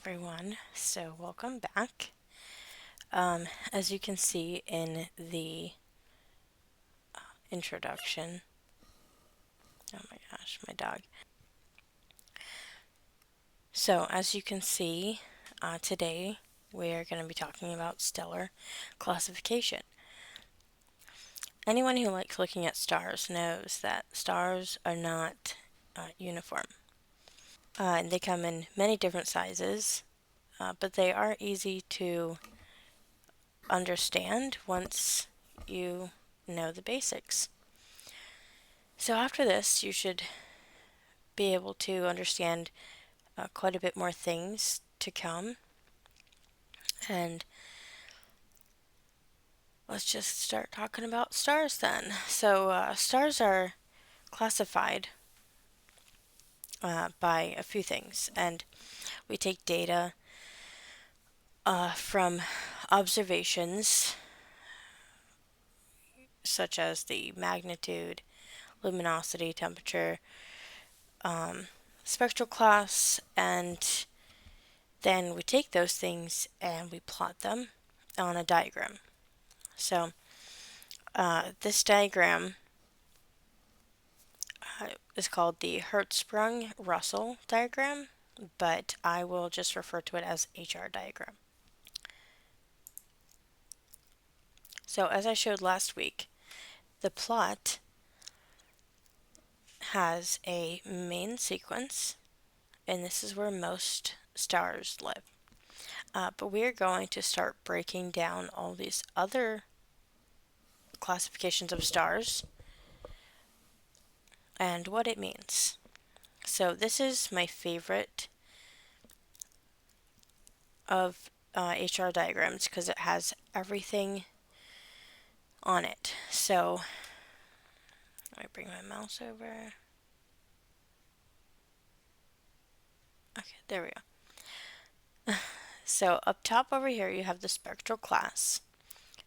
everyone. So welcome back. As you can see in the introduction, oh my gosh, my dog. So as you can see, today we're going to be talking about stellar classification. Anyone who likes looking at stars knows that stars are not uniform. And they come in many different sizes, but they are easy to understand once you know the basics. So after this, you should be able to understand quite a bit more things to come. And let's just start talking about stars then. So stars are classified by a few things, and we take data from observations such as the magnitude, luminosity, temperature, spectral class, and then we take those things and we plot them on a diagram. So this diagram is called the Hertzsprung-Russell diagram, but I will just refer to it as HR diagram. So as I showed last week, the plot has a main sequence, and this is where most stars live. But we are going to start breaking down all these other classifications of stars and what it means. So this is my favorite of HR diagrams because it has everything on it. So let me bring my mouse over. Okay, there we go. So up top over here you have the spectral class,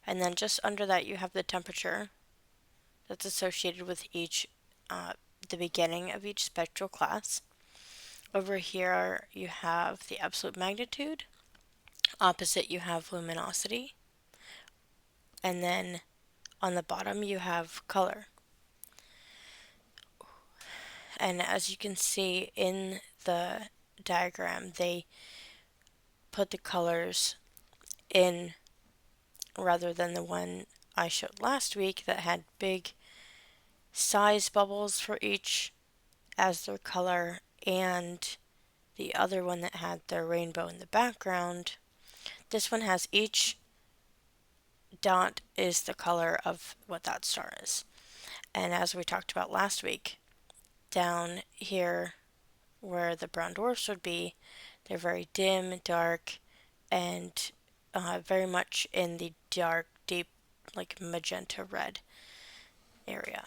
and then just under that you have the temperature that's associated with each the beginning of each spectral class. Over here you have the absolute magnitude. Opposite you have luminosity, and then on the bottom you have color. And as you can see in the diagram, they put the colors in rather than the one I showed last week that had big size bubbles for each as their color, and the other one that had the rainbow in the background. This one has each dot is the color of what that star is. And as we talked about last week, down here where the brown dwarfs would be, they're very dim, dark, and very much in the dark, deep, like magenta red area.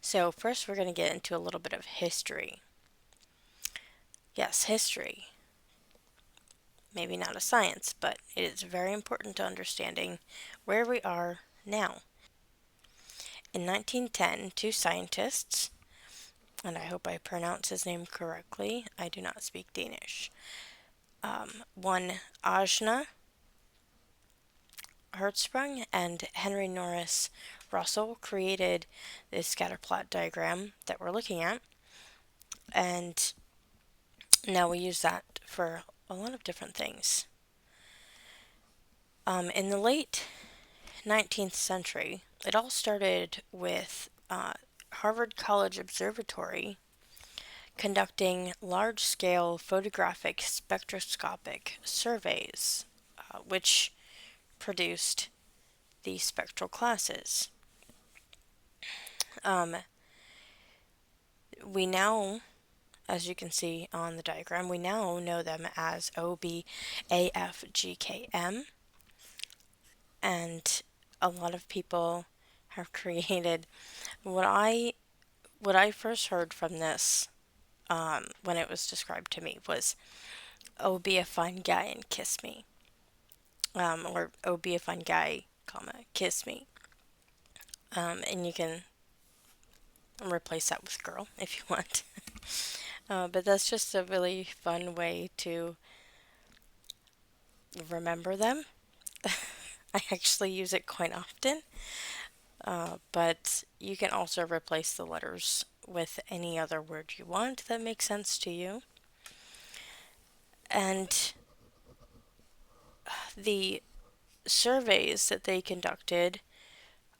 So first we're going to get into a little bit of history. Yes, history. Maybe not a science, but it is very important to understanding where we are now. In 1910, two scientists, and I hope I pronounce his name correctly, I do not speak Danish, one Ejnar Hertzsprung and Henry Norris Russell created this scatter plot diagram that we're looking at, and now we use that for a lot of different things. In the late 19th century, it all started with Harvard College Observatory conducting large-scale photographic spectroscopic surveys, which produced the spectral classes. We now, as you can see on the diagram, we now know them as OB, AF, GKM, and a lot of people have created what I first heard from this when it was described to me was, "Oh, be a fine guy and kiss me," or "Oh, be a fine guy, comma, kiss me," and you can replace that with girl if you want. But that's just a really fun way to remember them. I actually use it quite often, but you can also replace the letters with any other word you want that makes sense to you. And the surveys that they conducted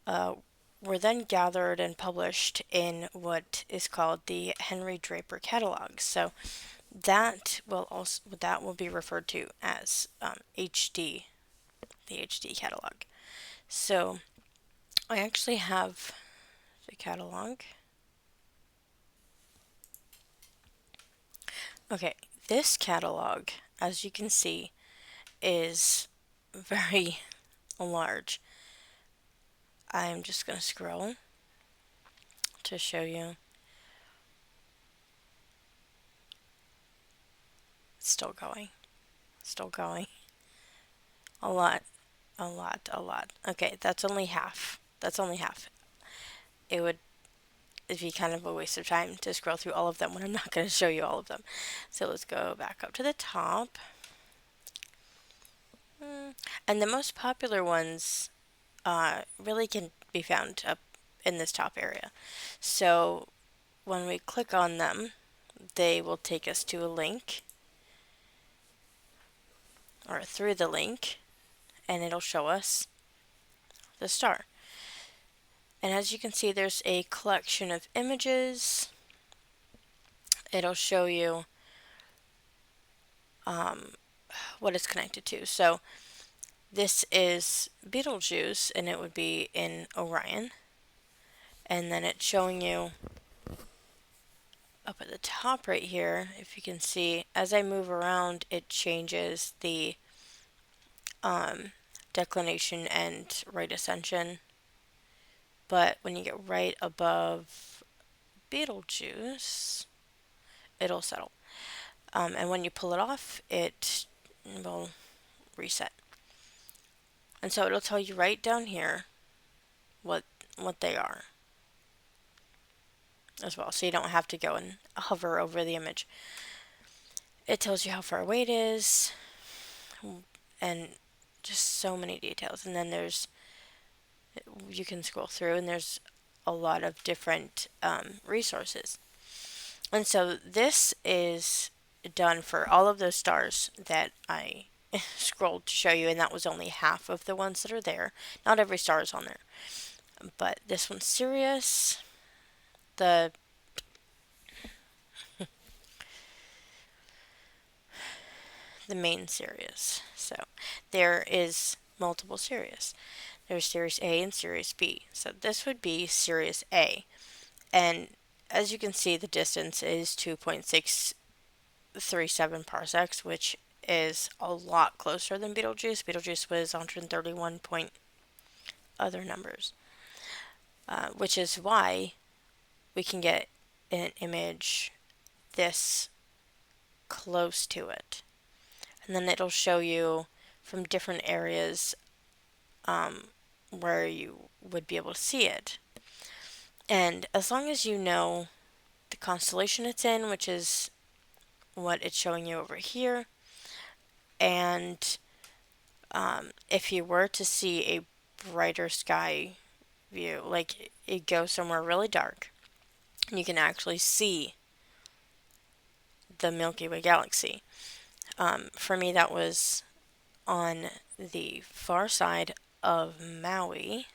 uh, were then gathered and published in what is called the Henry Draper Catalogue. So that will be referred to as HD, the HD catalog. So I actually have the catalog. Okay, this catalog, as you can see, is very large. I'm just going to scroll to show you. It's still going. Still going. A lot. A lot. A lot. Okay, that's only half. That's only half. It would be kind of a waste of time to scroll through all of them when I'm not going to show you all of them. So let's go back up to the top. And the most popular ones really can be found up in this top area. So when we click on them, they will take us to a link or through the link, and it'll show us the star. And as you can see, there's a collection of images. It'll show you what it's connected to. So this is Betelgeuse, and it would be in Orion. And then it's showing you up at the top right here, if you can see, as I move around, it changes the declination and right ascension. But when you get right above Betelgeuse, it'll settle. And when you pull it off, it will reset. And so it'll tell you right down here what they are as well. So you don't have to go and hover over the image. It tells you how far away it is and just so many details. And then you can scroll through and there's a lot of different resources. And so this is done for all of those stars that I scrolled to show you, and that was only half of the ones that are there. Not every star is on there. But this one's Sirius. The main Sirius. So there is multiple Sirius. There's Sirius A and Sirius B. So this would be Sirius A. And as you can see, the distance is 2.637 parsecs, which is a lot closer than Betelgeuse. Betelgeuse was 131 point other numbers, which is why we can get an image this close to it. And then it'll show you from different areas where you would be able to see it. And as long as you know the constellation it's in, which is what it's showing you over here, and if you were to see a brighter sky view, like it goes somewhere really dark, you can actually see the Milky Way galaxy. For me, that was on the far side of Maui,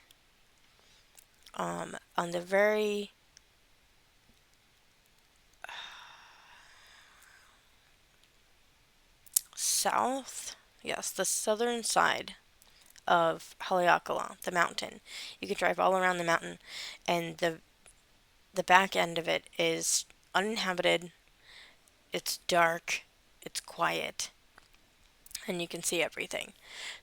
on the very south, yes, the southern side of Haleakala, the mountain. You could drive all around the mountain, and the back end of it is uninhabited. It's dark. It's quiet. And you can see everything.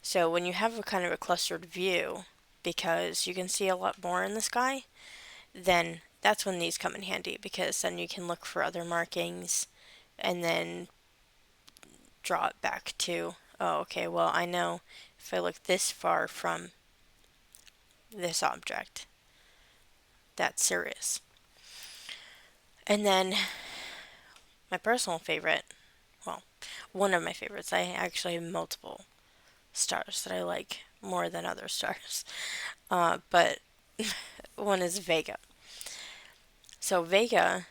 So when you have a kind of a clustered view, because you can see a lot more in the sky, then that's when these come in handy, because then you can look for other markings and then draw it back to, oh, okay, well, I know if I look this far from this object, that's Sirius. And then my personal favorite, well, one of my favorites, I actually have multiple stars that I like more than other stars. But one is Vega. So Vega,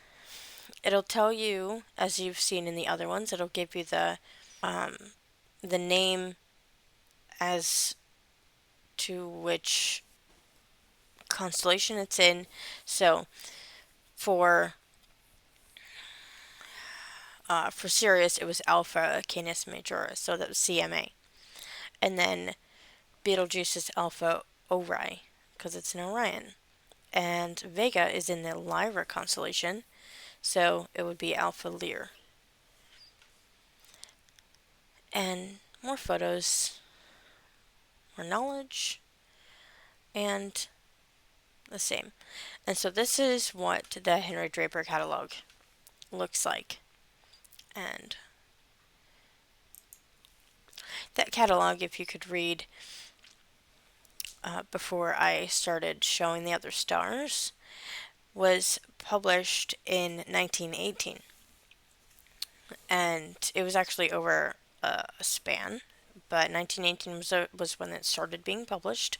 it'll tell you, as you've seen in the other ones, it'll give you the name as to which constellation it's in. So for Sirius, it was Alpha Canis Majoris, so that was CMA. And then Betelgeuse is Alpha Ori, because it's in Orion. And Vega is in the Lyra constellation, so it would be Alpha Lyr. And more photos, more knowledge, and the same. And so this is what the Henry Draper catalog looks like. And that catalog, if you could read before I started showing the other stars, was published in 1918. And it was actually over a span, but 1918 was when it started being published.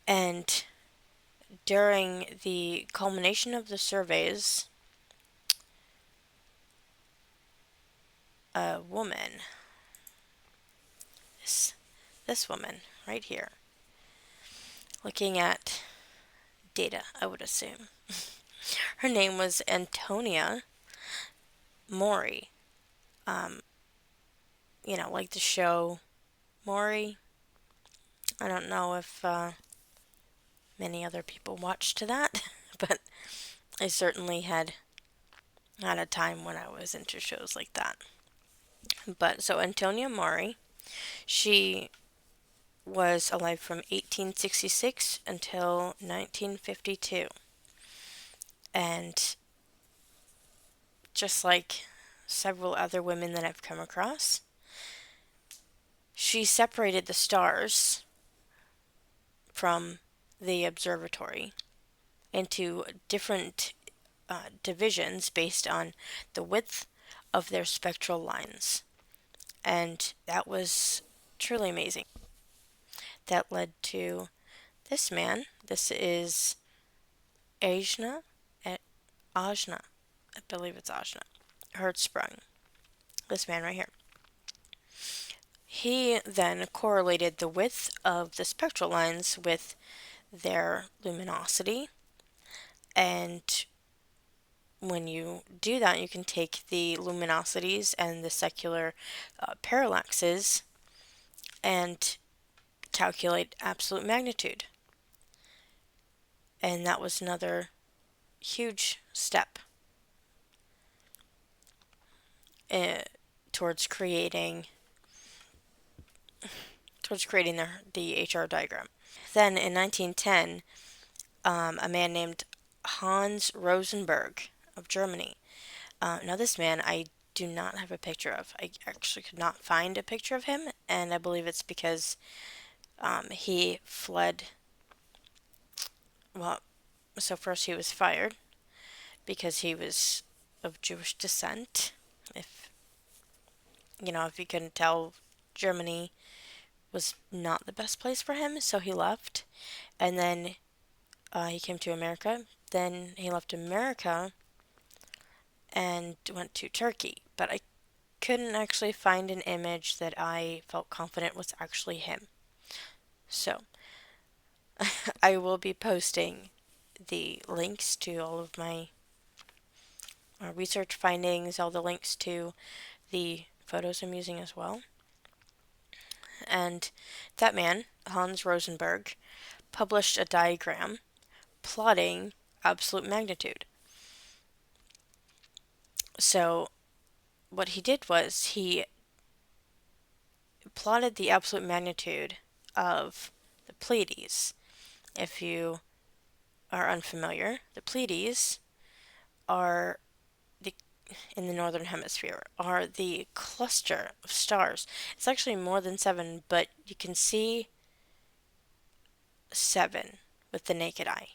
And during the culmination of the surveys, a woman, this woman right here, looking at data, I would assume. Her name was Antonia Maury. Like the show Maury. I don't know if many other people watched that, but I certainly had a time when I was into shows like that. But so Antonia Maury, she was alive from 1866 until 1952. And just like several other women that I've come across, she separated the stars from the observatory into different divisions based on the width of their spectral lines. And that was truly amazing. That led to this man. This is Ejnar, Ejnar, I believe it's Ejnar Hertzsprung. This man right here. He then correlated the width of the spectral lines with their luminosity. And when you do that, you can take the luminosities and the secular parallaxes and calculate absolute magnitude. And that was another huge step towards creating the HR diagram. Then in 1910, a man named Hans Rosenberg of Germany. Now this man I do not have a picture of. I actually could not find a picture of him, and I believe it's because he fled. Well, so first he was fired because he was of Jewish descent. If you couldn't tell, Germany was not the best place for him, so he left. And then he came to America. Then he left America and went to Turkey. But I couldn't actually find an image that I felt confident was actually him. So I will be posting the links to all of my research findings, all the links to the photos I'm using as well. And that man, Hans Rosenberg, published a diagram plotting absolute magnitude. So what he did was he plotted the absolute magnitude of the Pleiades. If you are unfamiliar, the Pleiades are in the northern hemisphere are the cluster of stars. It's actually more than 7, but you can see 7 with the naked eye.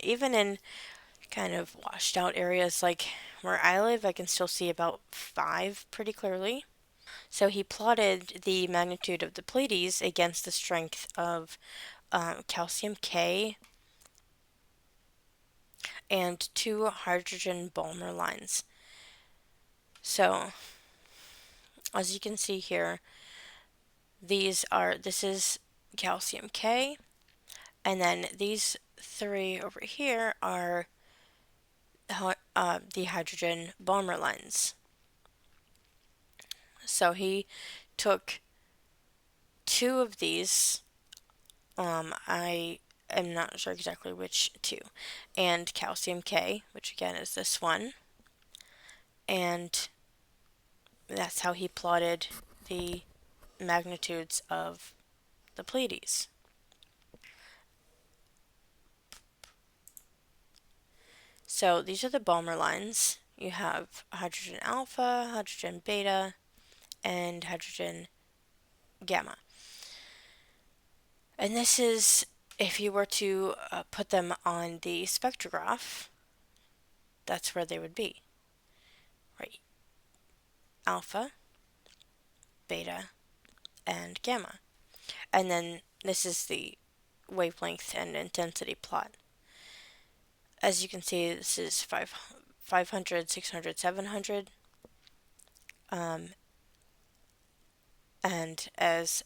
Even in kind of washed out areas. Like where I live, I can still see about 5 pretty clearly. So he plotted the magnitude of the Pleiades against the strength of calcium K and 2 hydrogen Balmer lines. So, as you can see here, this is calcium K, and then these 3 over here are the hydrogen Balmer lines. So he took 2 of these, I am not sure exactly which 2, and calcium K, which again is this one, and that's how he plotted the magnitudes of the Pleiades. So these are the Balmer lines. You have hydrogen alpha, hydrogen beta, and hydrogen gamma. And this is, if you were to put them on the spectrograph, that's where they would be. Right? Alpha, beta, and gamma. And then this is the wavelength and intensity plot. As you can see, this is 500, 600, 700. And as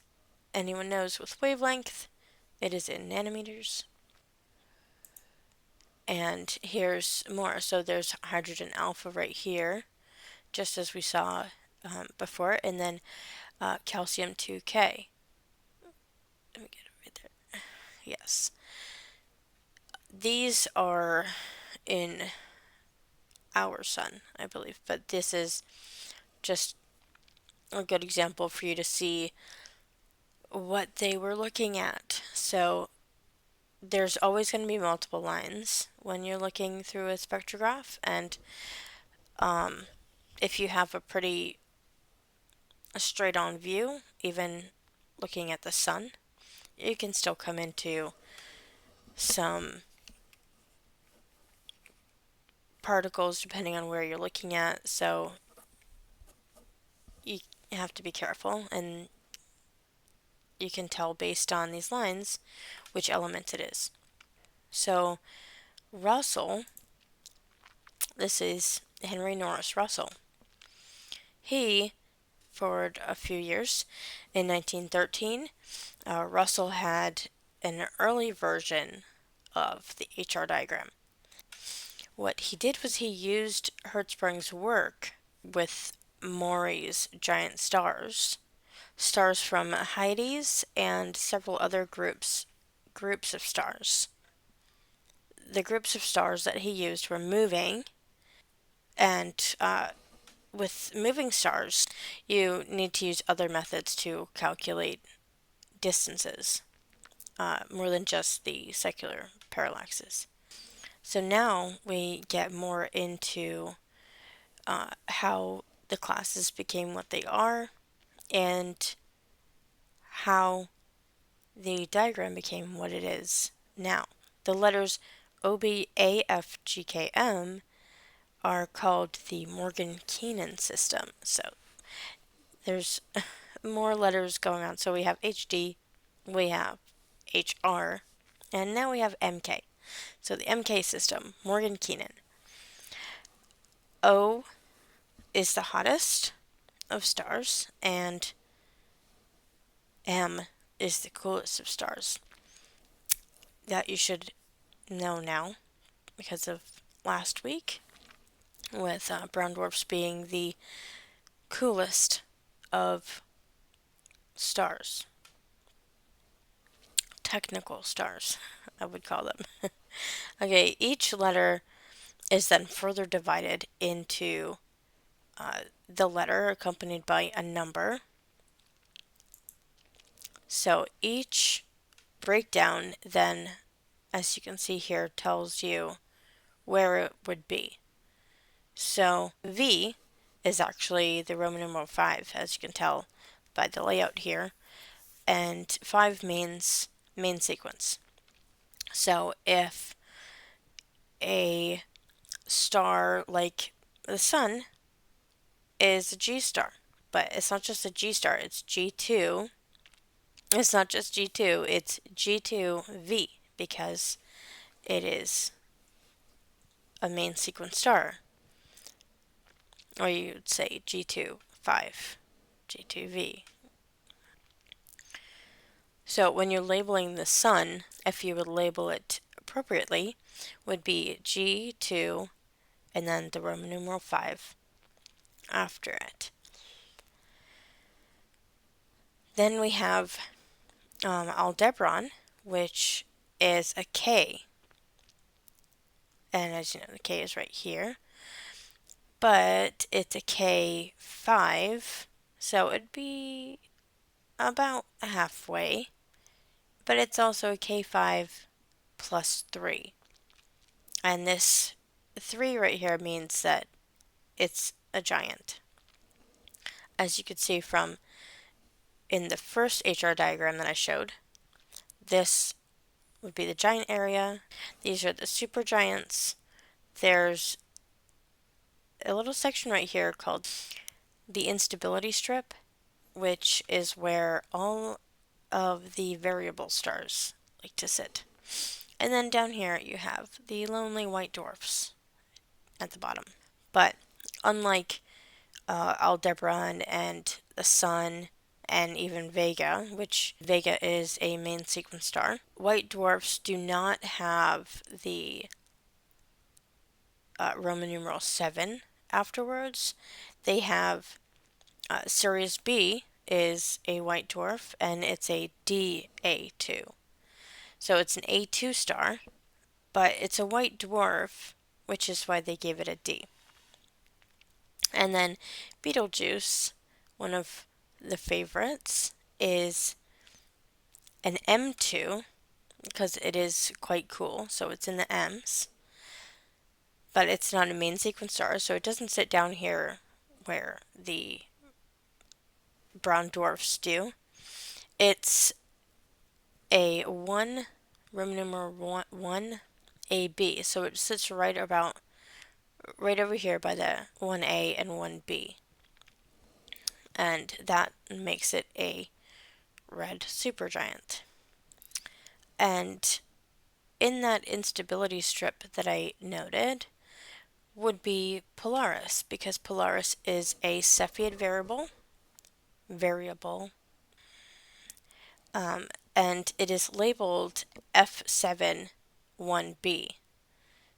anyone knows with wavelength, it is in nanometers. And here's more. So there's hydrogen alpha right here, just as we saw before, and then calcium 2K. Let me get it right there. Yes. These are in our sun, I believe, but this is just a good example for you to see what they were looking at. So there's always going to be multiple lines when you're looking through a spectrograph, and if you have a pretty straight on view, even looking at the sun, you can still come into some particles depending on where you're looking at, so you have to be careful, and you can tell based on these lines which element it is. So Russell, this is Henry Norris Russell. He, for a few years, in 1913, Russell had an early version of the HR diagram. What he did was he used Hertzsprung's work with Maury's giant stars, stars from Hyades and several other groups of stars. The groups of stars that he used were moving, and with moving stars, you need to use other methods to calculate distances, more than just the secular parallaxes. So now we get more into how the classes became what they are and how the diagram became what it is now. The letters O, B, A, F, G, K, M are called the Morgan-Keenan system. So there's more letters going on. So we have HD, we have HR, and now we have MK. So the MK system, Morgan-Keenan. O is the hottest of stars, and M is the coolest of stars. That you should know now because of last week, with brown dwarfs being the coolest of stars. Technical stars, I would call them. Okay, each letter is then further divided into the letter accompanied by a number. So each breakdown then, as you can see here, tells you where it would be. So V is actually the Roman numeral 5, as you can tell by the layout here, and 5 means main sequence. So if a star like the sun is a G star. But it's not just a G star, it's G2. It's not just G2, it's G2V because it is a main sequence star. Or you'd say G2-5, G2V. So when you're labeling the sun, if you would label it appropriately, would be G2 and then the Roman numeral 5 after it. Then we have Aldebaran, which is a K. And as you know, the K is right here. But it's a K5, so it'd be about halfway. But it's also a K5 plus 3. And this 3 right here means that it's a giant. As you could see from in the first HR diagram that I showed, this would be the giant area. These are the supergiants. There's a little section right here called the instability strip, which is where all of the variable stars like to sit. And then down here you have the lonely white dwarfs at the bottom. But unlike Aldebaran and the Sun and even Vega, which Vega is a main sequence star, white dwarfs do not have the Roman numeral 7 afterwards. They have Sirius B is a white dwarf and it's a DA2. So it's an A2 star, but it's a white dwarf, which is why they gave it a D. And then Betelgeuse, one of the favorites, is an M2 because it is quite cool, so it's in the M's. But it's not a main sequence star, so it doesn't sit down here where the brown dwarfs do. It's a 1, Roman numeral 1, AB, so it sits right over here by the 1A and 1B. And that makes it a red supergiant. And in that instability strip that I noted would be Polaris, because Polaris is a Cepheid variable, and it is labeled F7-1b.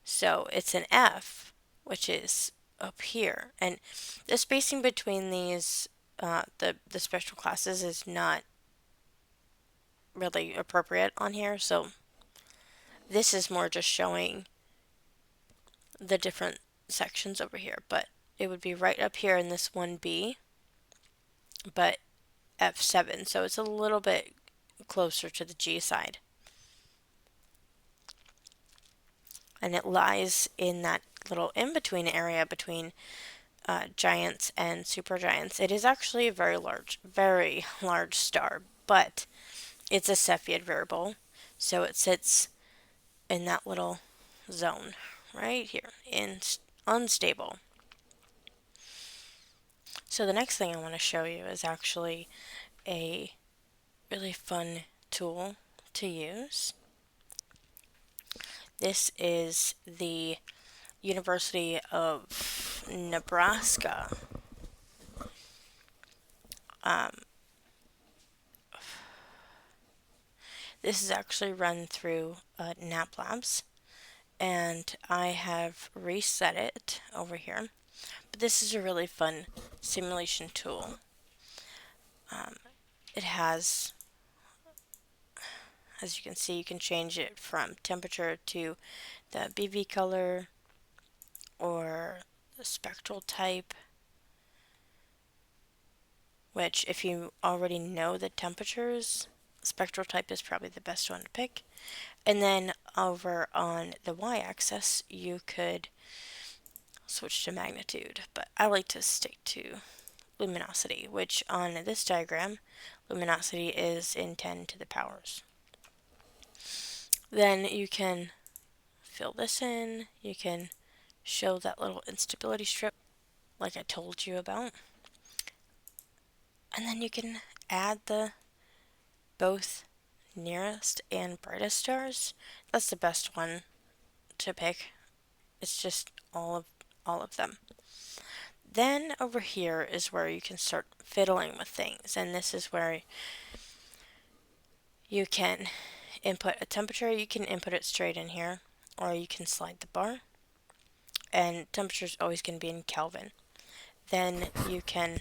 So it's an F, which is up here. And the spacing between these, the spectral classes is not really appropriate on here. So this is more just showing the different sections over here. But it would be right up here in this 1B, but F7. So it's a little bit closer to the G side. And it lies in that little in-between area between giants and supergiants. It is actually a very large star, but it's a Cepheid variable, so it sits in that little zone right here in unstable. So the next thing I want to show you is actually a really fun tool to use. This is the University of Nebraska this is actually run through NAAP Labs, and I have reset it over here. But this is a really fun simulation tool. It has, as you can see, you can change it from temperature to the BV color or the spectral type, which if you already know the temperatures, spectral type is probably the best one to pick. And then over on the y-axis, you could switch to magnitude, but I like to stick to luminosity, which on this diagram, luminosity is in 10 to the powers. Then you can fill this in, you can show that little instability strip like I told you about. And then you can add the both nearest and brightest stars. That's the best one to pick. It's just all of them. Then over here is where you can start fiddling with things, and this is where you can input a temperature. You can input it straight in here, or you can slide the bar, and temperature is always going to be in Kelvin. Then you can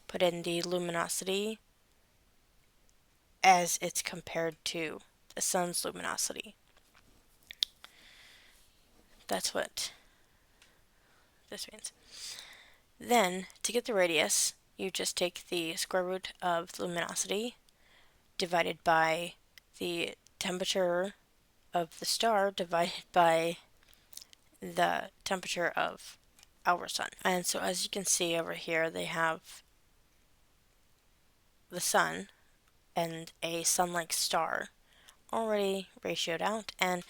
put in the luminosity as it's compared to the sun's luminosity. That's what this means. Then, to get the radius, you just take the square root of luminosity divided by the temperature of the star divided by the temperature of our sun. And so as you can see over here, they have the sun and a sun-like star already ratioed out, and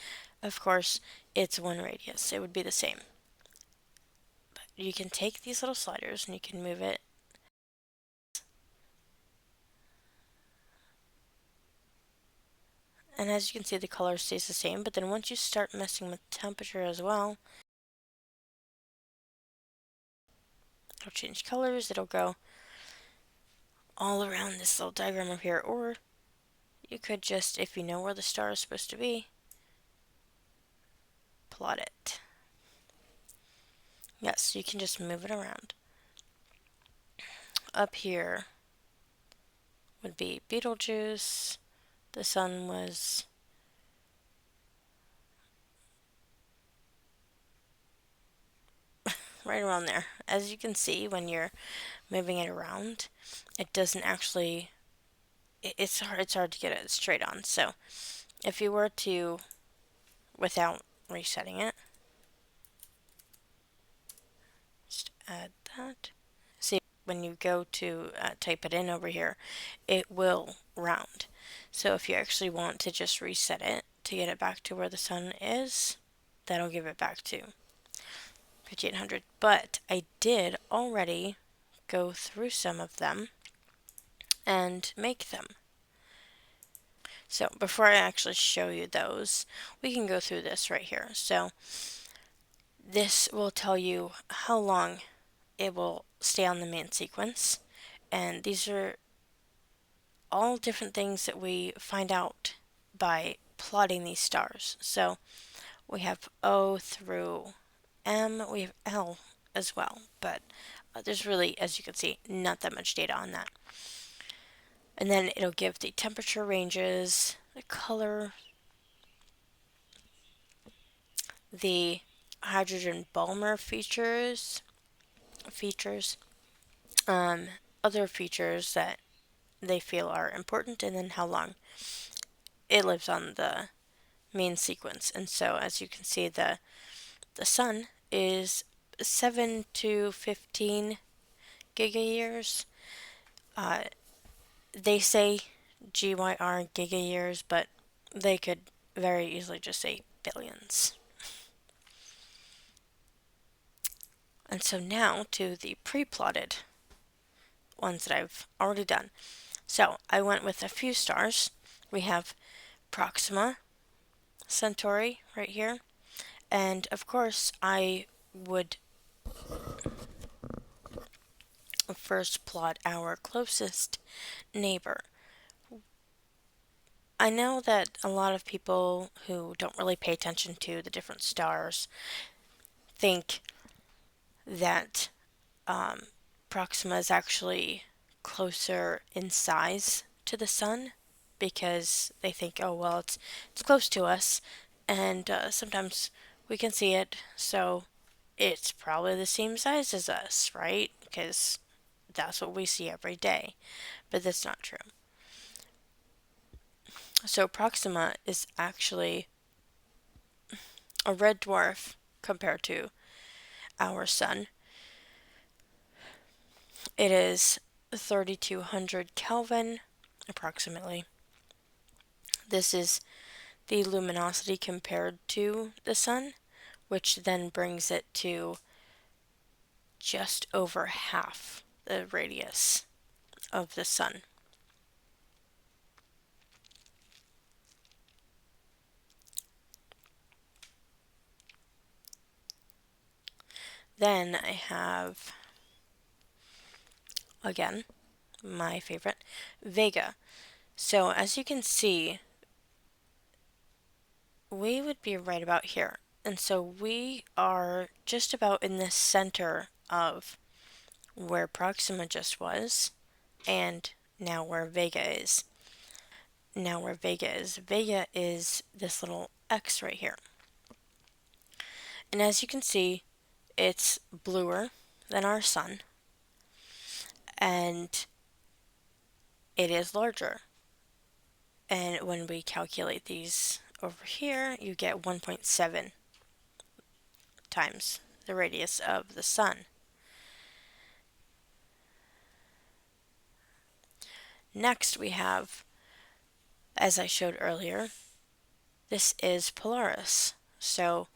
of course it's one radius. It would be the same. But you can take these little sliders and you can move it. And as you can see, the color stays the same, but then once you start messing with temperature as well, it'll change colors. It'll go all around this little diagram over here, or you could just, if you know where the star is supposed to be, plot it. Yes, you can just move it around. Up here would be Betelgeuse. The sun was right around there. As you can see, when you're moving it around, it doesn't actually, it's hard to get it straight on. So if you were to, without resetting it, just add that. See, when you go to type it in over here, it will round. So if you actually want to just reset it to get it back to where the sun is, that'll give it back to 5800. But I did already go through some of them and make them. So before I actually show you those, we can go through this right here. So this will tell you how long it will stay on the main sequence, and these are all different things that we find out by plotting these stars. So we have O through M, we have L as well, but there's really, as you can see, not that much data on that. And then it'll give the temperature ranges, the color, the hydrogen Balmer features, other features that they feel are important, and then how long it lives on the main sequence. And so as you can see, the sun is 7 to 15 gigayears. They say GYR gigayears, but they could very easily just say billions. And so now to the pre-plotted ones that I've already done. So I went with a few stars. We have Proxima Centauri right here. And of course I would first plot our closest neighbor. I know that a lot of people who don't really pay attention to the different stars think that Proxima is actually closer in size to the sun, because they think, oh well, it's close to us, and sometimes we can see it, so it's probably the same size as us, right? Because that's what we see every day. But that's not true. So Proxima is actually a red dwarf compared to our sun. It is 3200 Kelvin approximately. This is the luminosity compared to the sun, which then brings it to just over half the radius of the sun. Then I have, again, my favorite, Vega. So as you can see, we would be right about here. And so we are just about in the center of where Proxima just was, and now where Vega is. Vega is this little X right here. And as you can see, it's bluer than our sun, and it is larger. And when we calculate these over here, you get 1.7 times the radius of the sun. Next we have, as I showed earlier, this is Polaris. So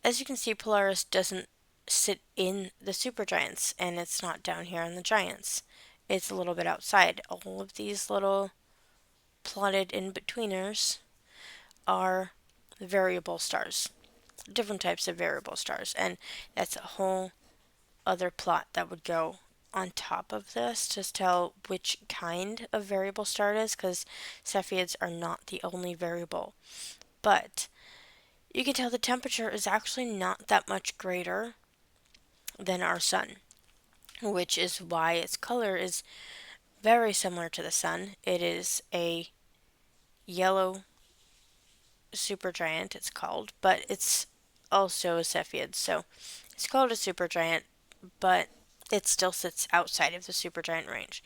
as you can see, Polaris doesn't sit in the supergiants, and it's not down here in the giants. It's a little bit outside. All of these little plotted in-betweeners are variable stars, different types of variable stars, and that's a whole other plot that would go on top of this to tell which kind of variable star it is, because Cepheids are not the only variable. But you can tell the temperature is actually not that much greater than our sun, which is why its color is very similar to the sun. It is a yellow supergiant, it's called, but it's also a Cepheid. So it's called a supergiant, but it still sits outside of the supergiant range.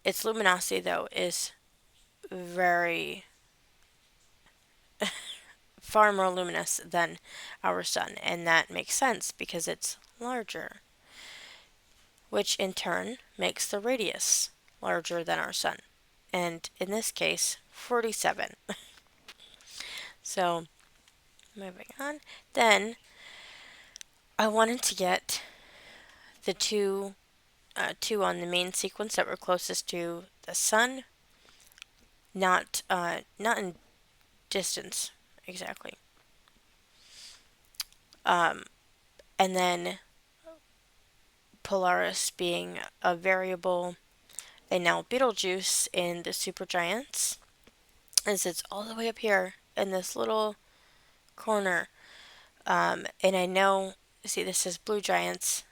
Its luminosity, though, is very far more luminous than our sun, and that makes sense because it's larger, which in turn makes the radius larger than our sun, and in this case 47. So moving on, then I wanted to get the two on the main sequence that were closest to the sun, not in distance exactly. And then Polaris being a variable, and now Betelgeuse in the supergiants, as it's all the way up here in this little corner. And I know, see, this is blue giants,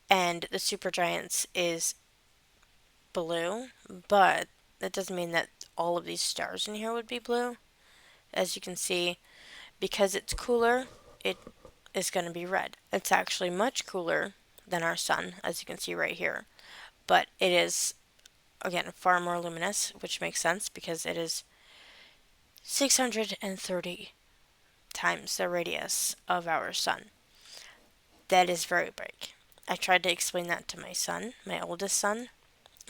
and the supergiants is blue, but that doesn't mean that all of these stars in here would be blue. As you can see, because it's cooler, it is going to be red. It's actually much cooler than our sun, as you can see right here. But it is, again, far more luminous, which makes sense because it is 630 times the radius of our sun. That is very big. I tried to explain that to my son, my oldest son,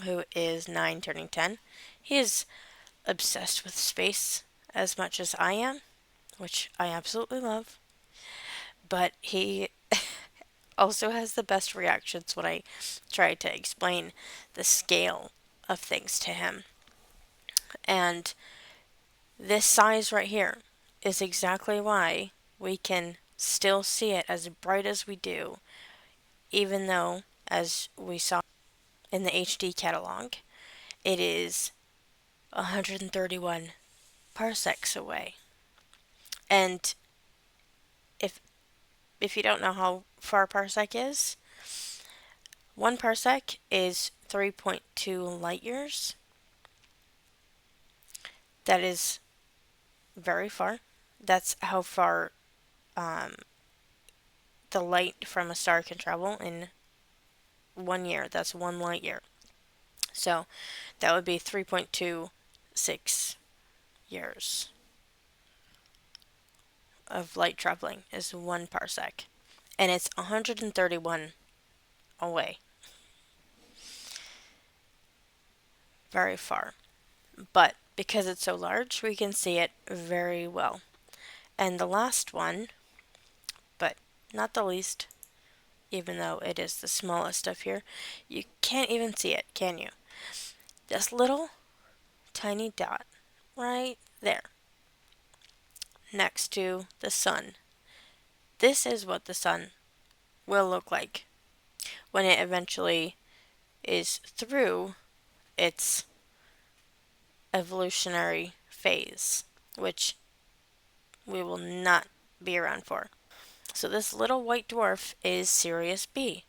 who is 9 turning 10. He is obsessed with space as much as I am, which I absolutely love. But he also has the best reactions when I try to explain the scale of things to him. And this size right here is exactly why we can still see it as bright as we do, even though, as we saw in the HD catalog, it is 131 parsecs away. And if you don't know how far a parsec is, 1 parsec is 3.2 light years. That is very far. That's how far the light from a star can travel in 1 year. That's 1 light year. So that would be 3.26 years of light traveling is 1 parsec. And it's 131 away. Very far. But because it's so large, we can see it very well. And the last one but not the least, even though it is the smallest of here. You can't even see it, can you? This little tiny dot right there next to the sun. This is what the sun will look like when it eventually is through its evolutionary phase, which we will not be around for. So this little white dwarf is Sirius B.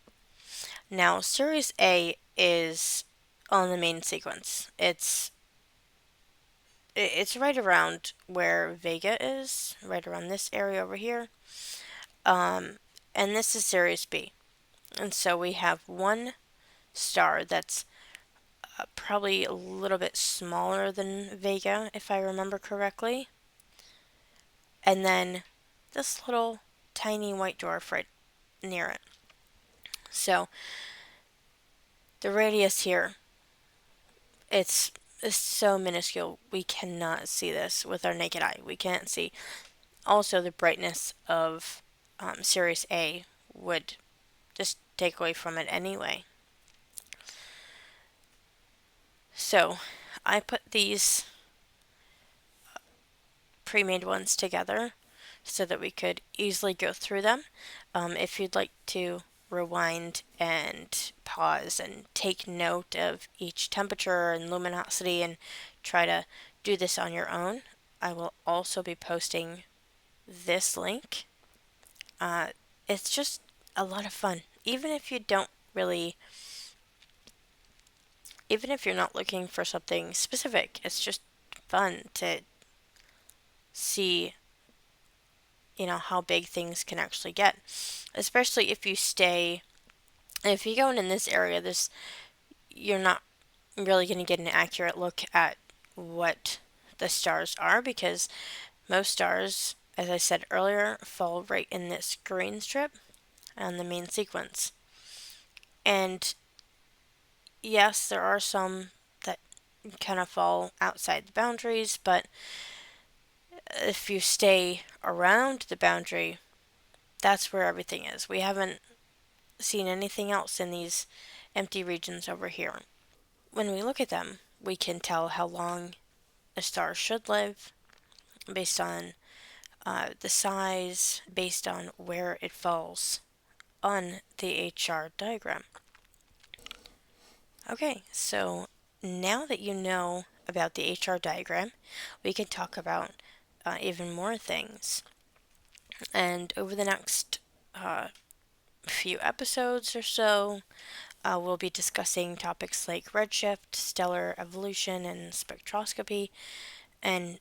Now, Sirius A is on the main sequence. It's right around where Vega is, right around this area over here. And this is Sirius B. And so we have one star that's probably a little bit smaller than Vega, if I remember correctly. And then this little tiny white dwarf right near it. So the radius here, it's so minuscule, we cannot see this with our naked eye. We can't see. Also, the brightness of Sirius A would just take away from it anyway. So I put these pre-made ones together so that we could easily go through them. If you'd like to rewind and pause and take note of each temperature and luminosity and try to do this on your own, I will also be posting this link. It's just a lot of fun. Even if you're not looking for something specific, it's just fun to see, how big things can actually get. Especially if you go in this area, you're not really going to get an accurate look at what the stars are, because most stars, as I said earlier, fall right in this green strip on the main sequence. And yes, there are some that kind of fall outside the boundaries, but if you stay around the boundary, that's where everything is. We haven't seen anything else in these empty regions over here. When we look at them, we can tell how long a star should live based on the size, based on where it falls on the HR diagram. Okay, so now that you know about the HR diagram, we can talk about even more things. And over the next few episodes or so, we'll be discussing topics like redshift, stellar evolution, and spectroscopy. And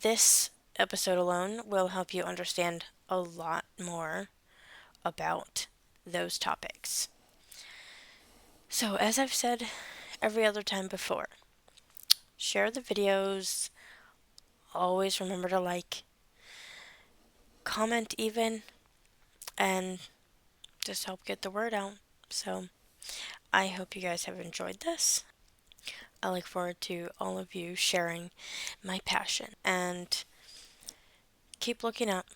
this episode alone will help you understand a lot more about those topics. So, as I've said every other time before, share the videos, always remember to like, comment even, and just help get the word out. So, I hope you guys have enjoyed this. I look forward to all of you sharing my passion, and keep looking up.